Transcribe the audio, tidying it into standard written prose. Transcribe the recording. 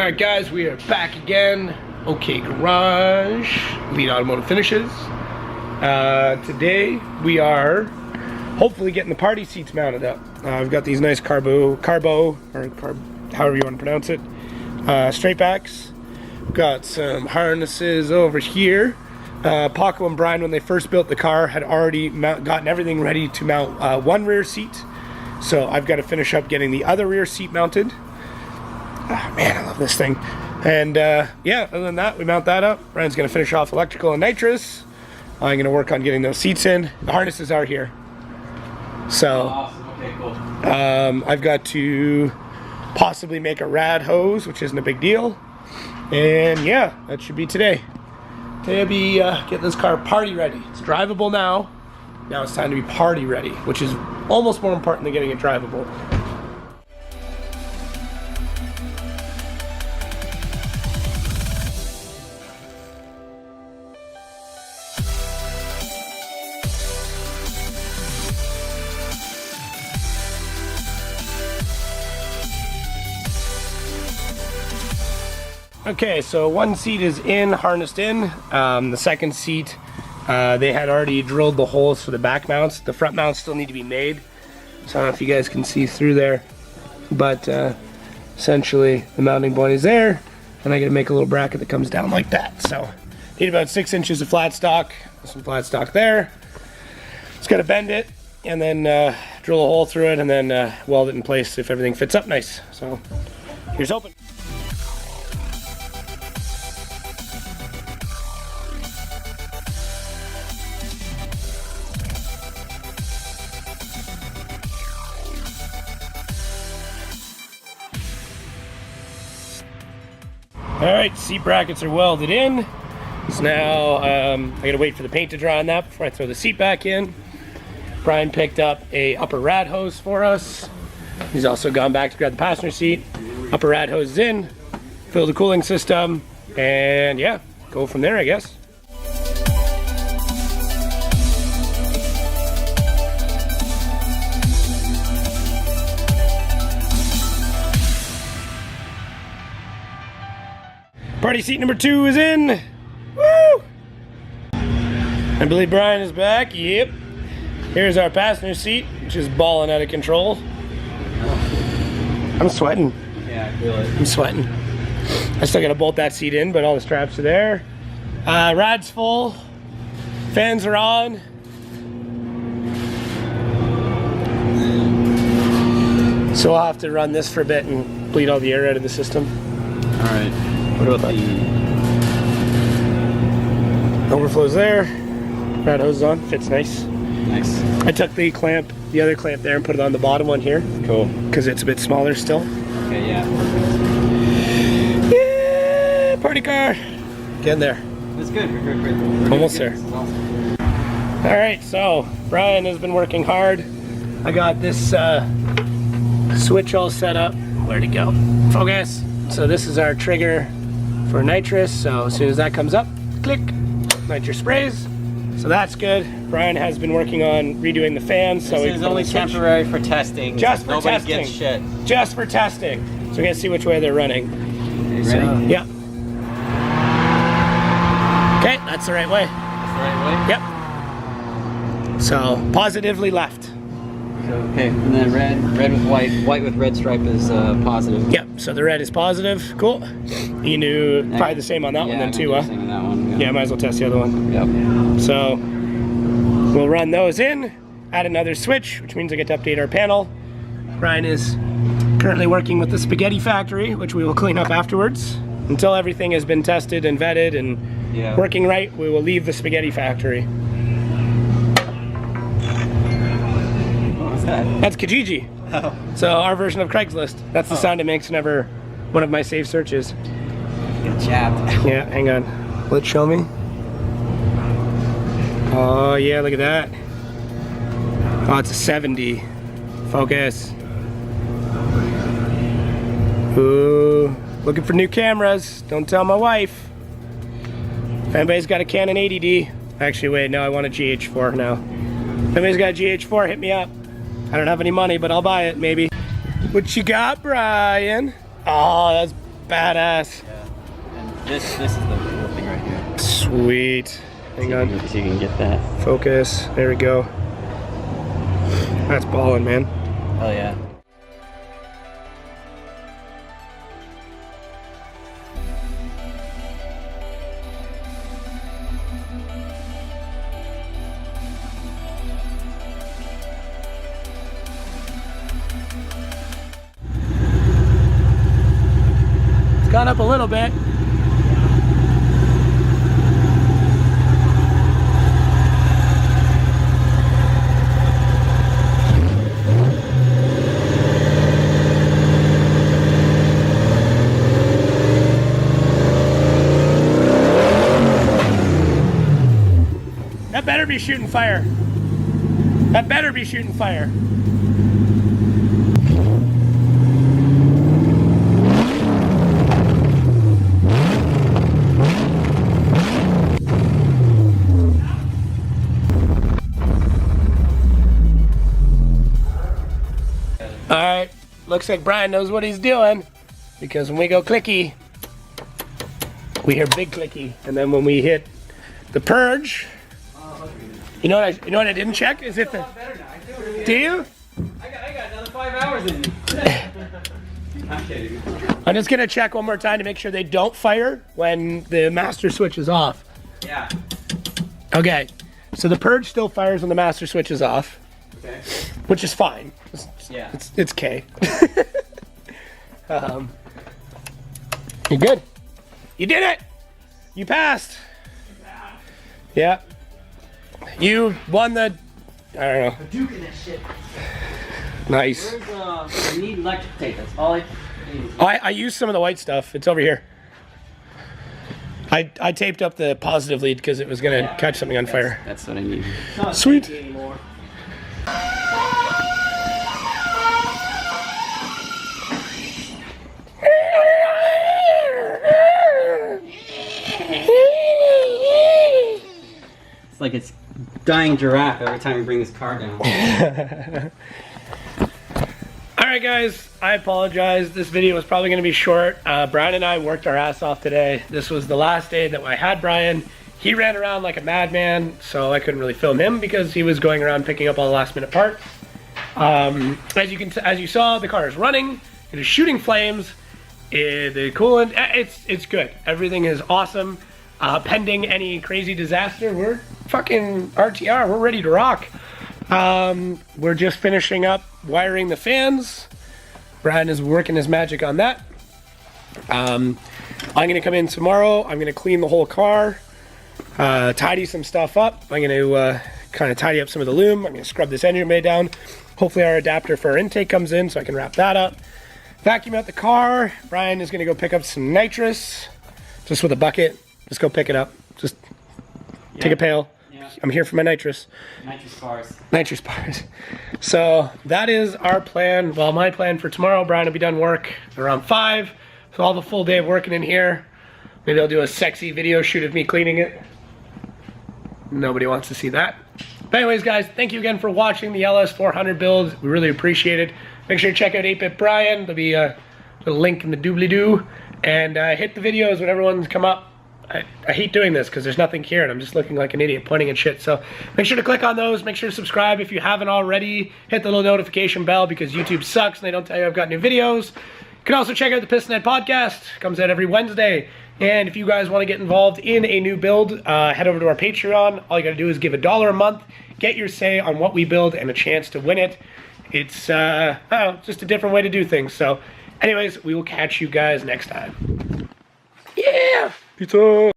Alright guys, we are back again. OK Garage, Lead Automotive Finishes. Today we are hopefully getting the party seats mounted up. I've got these nice however you want to pronounce it, straight backs. Got some harnesses over here. Paco and Bryan, when they first built the car, had already gotten everything ready to mount one rear seat. So I've got to finish up getting the other rear seat mounted. Oh, man, I love this thing. And yeah, other than that, we mount that up. Bryan's going to finish off electrical and nitrous. I'm going to work on getting those seats in. The harnesses are here. So, awesome. Okay, cool. I've got to possibly make a rad hose, which isn't a big deal. And yeah, that should be today. Today I'll be getting this car party ready. It's drivable now. Now it's time to be party ready, which is almost more important than getting it drivable. Okay, so one seat is in, harnessed in. The second seat, they had already drilled the holes for the back mounts. The front mounts still need to be made. So I don't know if you guys can see through there, but essentially the mounting point is there, and I gotta make a little bracket that comes down like that. So need about 6 inches of flat stock, some flat stock there. Just gotta bend it, and then drill a hole through it, and then weld it in place if everything fits up nice. So here's hoping. Alright, seat brackets are welded in. So now I gotta wait for the paint to dry on that before I throw the seat back in. Bryan picked up a upper rad hose for us. He's also gone back to grab the passenger seat. Upper rad hose is in, fill the cooling system, and yeah, go from there I guess. Party seat number 2 is in. Woo! I believe Bryan is back. Yep. Here's our passenger seat, which is balling out of control. I'm sweating. Yeah, I feel it. I'm sweating. I still gotta bolt that seat in, but all the straps are there. Rad's full. Fans are on. So I'll have to run this for a bit and bleed all the air out of the system. All right. What about the overflows there? Rad hose is on, fits nice. Nice. I took the clamp, the other clamp there, and put it on the bottom one here. Cool. Because it's a bit smaller still. Okay, yeah. Yeah, party car. Getting there. That's good. We're Almost good. there. Awesome. All right, so Bryan has been working hard. I got this switch all set up. Where'd it go? Focus. So this is our trigger for nitrous. So as soon as that comes up, click, nitrous sprays. So that's good. Bryan has been working on redoing the fans. So this is only temporary for testing. Just for Nobody testing. gets shit. Just for testing. So we're gonna see which way they're running. Okay, ready? So, yeah. Okay, that's the right way. That's the right way? Yep. So positively left. So, okay, and then red with white with red stripe is positive. Yep, so the red is positive. Cool. You knew probably the same on that one then too, huh? Same on that one. Yeah, might as well test the other one. Yep. So we'll run those in, add another switch, which means I get to update our panel. Bryan is currently working with the spaghetti factory, which we will clean up afterwards. Until everything has been tested and vetted and working right, we will leave the spaghetti factory. That's Kijiji. Oh. So our version of Craigslist. That's the sound it makes whenever one of my saved searches. Get chapped. Yeah, hang on. Will it show me? Oh yeah, look at that. Oh, it's a 70. Focus. Ooh, looking for new cameras. Don't tell my wife. If anybody's got a Canon 80D. Actually, wait, no, I want a GH4 now. If anybody's got a GH4, hit me up. I don't have any money, but I'll buy it, maybe. What you got, Bryan? Oh, that's badass. Yeah. And this is the cool thing right here. Sweet. Hang on. So you can get that. Focus. There we go. That's ballin', man. Oh yeah. It's gone up a little bit. That better be shooting fire. That better be shooting fire. Alright, looks like Bryan knows what he's doing, because when we go clicky, we hear big clicky, and then when we hit the purge, you know what I didn't check is if the. Do you? I got another 5 hours in me. I'm kidding. I'm just gonna check one more time to make sure they don't fire when the master switch is off. Yeah. Okay, so the purge still fires when the master switch is off. Okay. Which is fine. Yeah. It's K. You're good. You did it. You passed. Yeah. You won the. I don't know. Duke in that shit. Nice. Where's I need electric tape. That's all I need. I used some of the white stuff. It's over here. I taped up the positive lead because it was gonna catch something on fire. That's what I need. Sweet. It's like it's dying giraffe every time we bring this car down. Alright guys, I apologize. This video was probably going to be short. Bryan and I worked our ass off today. This was the last day that I had Bryan. He ran around like a madman, so I couldn't really film him because he was going around picking up all the last minute parts. As you saw, the car is running. It is shooting flames. The coolant, it's good. Everything is awesome. Pending any crazy disaster, we're fucking RTR. We're ready to rock. We're just finishing up wiring the fans. Bryan is working his magic on that. I'm gonna come in tomorrow. I'm gonna clean the whole car, tidy some stuff up. I'm gonna kind of tidy up some of the loom. I'm gonna scrub this engine bay down. Hopefully our adapter for our intake comes in so I can wrap that up. Vacuum out the car. Bryan is gonna go pick up some nitrous, just with a bucket. Just go pick it up. Just take a pail. Yeah. I'm here for my nitrous. Nitrous bars. Nitrous bars. So that is our plan. Well, my plan for tomorrow. Bryan will be done work around 5. So I'll have a full day of working in here. Maybe I'll do a sexy video shoot of me cleaning it. Nobody wants to see that. But anyways, guys, thank you again for watching the LS400 build. We really appreciate it. Make sure to check out 8-Bit Bryan. There'll be a link in the doobly-doo. And hit the videos when everyone's come up. I hate doing this because there's nothing here and I'm just looking like an idiot pointing at shit. So make sure to click on those. Make sure to subscribe if you haven't already. Hit the little notification bell because YouTube sucks and they don't tell you I've got new videos. You can also check out the Pistonhead podcast. It comes out every Wednesday. And if you guys want to get involved in a new build, head over to our Patreon. All you got to do is give $1 a month. Get your say on what we build and a chance to win it. It's I don't know, just a different way to do things. So anyways, we will catch you guys next time. Yeah! Pizza!